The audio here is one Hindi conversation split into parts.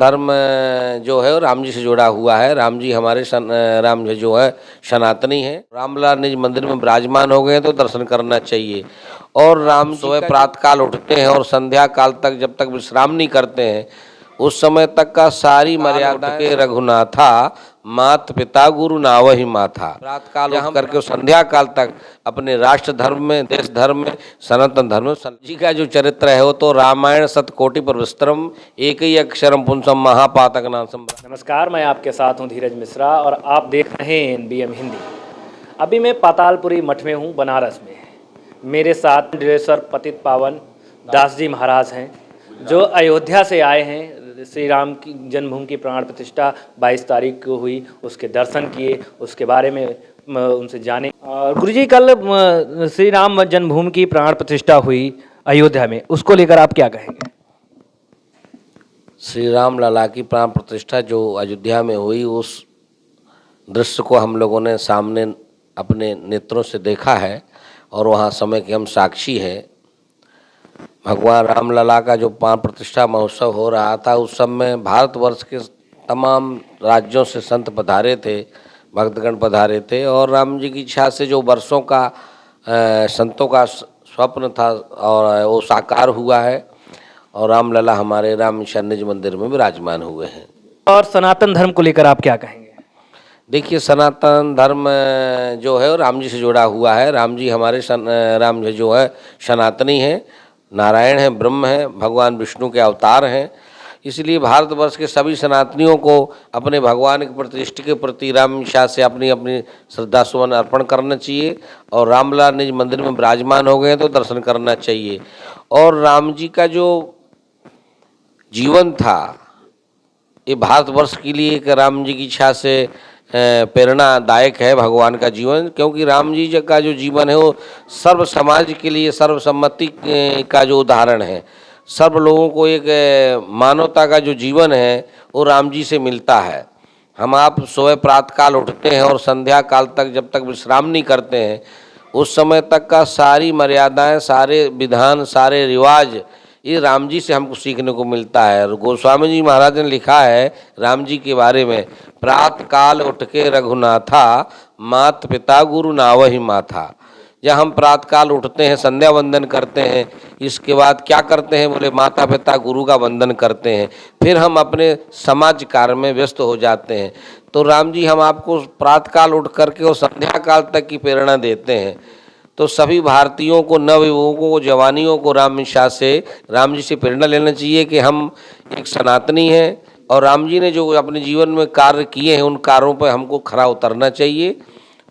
धर्म जो है वो राम जी से जुड़ा हुआ है। राम जी हमारे राम जी जो है सनातनी है। रामलला निज मंदिर में विराजमान हो गए तो दर्शन करना चाहिए। और राम सुबह प्रातः काल उठते हैं और संध्या काल तक जब तक विश्राम नहीं करते हैं उस समय तक का सारी मर्यादा के रघुनाथा मात पिता गुरु नावहि माथा। प्रातः काल उठ करके संध्या काल तक अपने राष्ट्र धर्म में, देश धर्म में, सनातन धर्म में जी का जो चरित्र है वो तो रामायण सतकोटि पर विस्तरम एक ही अक्षरम पुंसम महापातक नाशम। नमस्कार, मैं आपके साथ हूं धीरज मिश्रा और आप देख रहे हैं NBM हिंदी। अभी मैं पातालपुरी मठ में हूं, बनारस में। मेरे साथ दिलेश्वर पतित पावन दास जी महाराज हैं जो अयोध्या से आए हैं। श्री राम की जन्मभूमि की प्राण प्रतिष्ठा 22 तारीख को हुई, उसके दर्शन किए, उसके बारे में उनसे जाने। गुरुजी, कल श्री राम जन्मभूमि की प्राण प्रतिष्ठा हुई अयोध्या में, उसको लेकर आप क्या कहेंगे? श्री राम लला की प्राण प्रतिष्ठा जो अयोध्या में हुई उस दृश्य को हम लोगों ने सामने अपने नेत्रों से देखा है और वहाँ समय के हम साक्षी हैं। भगवान रामलला का जो प्राण प्रतिष्ठा महोत्सव हो रहा था उस समय भारतवर्ष के तमाम राज्यों से संत पधारे थे, भक्तगण पधारे थे और राम जी की इच्छा से जो वर्षों का संतों का स्वप्न था और वो साकार हुआ है और रामलला हमारे राम निज मंदिर में विराजमान हुए हैं। और सनातन धर्म को लेकर आप क्या कहेंगे? देखिए, सनातन धर्म जो है वो राम जी से जुड़ा हुआ है। राम जी हमारे राम जी जो है सनातनी है, नारायण है, ब्रह्म है, भगवान विष्णु के अवतार हैं। इसलिए भारतवर्ष के सभी सनातनियों को अपने भगवान के प्रति, इष्ट के प्रति राम शाह से अपनी अपनी श्रद्धा सुमन अर्पण करना चाहिए और रामलला निज मंदिर में विराजमान हो गए तो दर्शन करना चाहिए। और राम जी का जो जीवन था ये भारतवर्ष के लिए एक राम जी की इच्छा से प्रेरणादायक है भगवान का जीवन, क्योंकि राम जी का जो जीवन है वो सर्व समाज के लिए सर्वसम्मति का जो उदाहरण है। सर्व लोगों को एक मानवता का जो जीवन है वो राम जी से मिलता है। हम आप सुबह प्रातः काल उठते हैं और संध्या काल तक जब तक विश्राम नहीं करते हैं उस समय तक का सारी मर्यादाएं, सारे विधान, सारे रिवाज ये राम जी से हमको सीखने को मिलता है। और गोस्वामी जी महाराज ने लिखा है राम जी के बारे में, प्रातः काल उठ के रघुनाथा मात पिता गुरु नावहि माथा। जब हम प्रातः काल उठते हैं, संध्या वंदन करते हैं, इसके बाद क्या करते हैं बोले माता पिता गुरु का वंदन करते हैं, फिर हम अपने समाज कार्य में व्यस्त हो जाते हैं। तो राम जी हम आपको प्रातः काल उठ करके और संध्या काल तक की प्रेरणा देते हैं। तो सभी भारतीयों को, नवयुवकों को, जवानियों को राम शाह से, राम जी से प्रेरणा लेना चाहिए कि हम एक सनातनी हैं और राम जी ने जो अपने जीवन में कार्य किए हैं उन कार्यों पर हमको खरा उतरना चाहिए।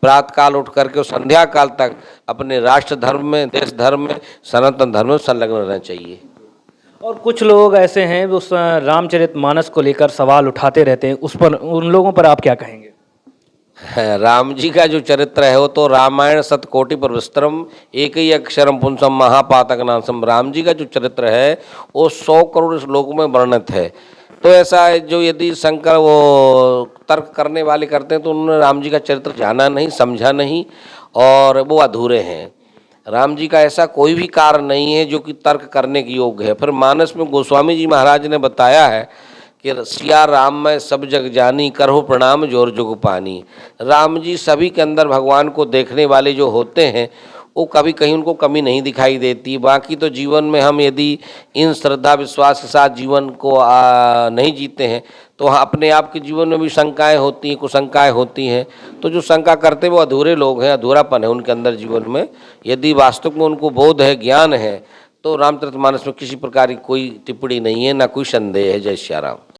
प्रातः काल उठ करके और संध्या काल तक अपने राष्ट्र धर्म में, देश धर्म में, सनातन धर्म में संलग्न रहना चाहिए। और कुछ लोग ऐसे हैं उस रामचरितमानस को लेकर सवाल उठाते रहते हैं, उस पर, उन लोगों पर आप क्या कहेंगे? राम जी का जो चरित्र है वो तो रामायण सतकोटि पर विस्तरम एक ही अक्षरम पुंसम महापातक नाशम। राम जी का जो चरित्र है वो 100 करोड़ श्लोकों में वर्णित है। तो ऐसा है जो यदि शंकर वो तर्क करने वाले करते हैं तो उन्होंने राम जी का चरित्र जाना नहीं, समझा नहीं और वो अधूरे हैं। राम जी का ऐसा कोई भी कार्य नहीं है जो कि तर्क करने के योग्य है। फिर मानस में गोस्वामी जी महाराज ने बताया है कि सिया राम मैं सब जग जानी, करहु प्रणाम जोर जुग पानी। राम जी सभी के अंदर भगवान को देखने वाले जो होते हैं वो कभी कहीं उनको कमी नहीं दिखाई देती। बाकी तो जीवन में हम यदि इन श्रद्धा विश्वास के साथ जीवन को नहीं जीते हैं तो अपने आप के जीवन में भी शंकाएं होती हैं, कुशंकाएं होती हैं। तो जो शंका करते वो अधूरे लोग हैं, अधूरापन है उनके अंदर जीवन में। यदि वास्तव में उनको बोध है, ज्ञान है तो रामचरितमानस में किसी प्रकार की कोई टिप्पणी नहीं है, ना कोई संदेह है। जय श्री राम।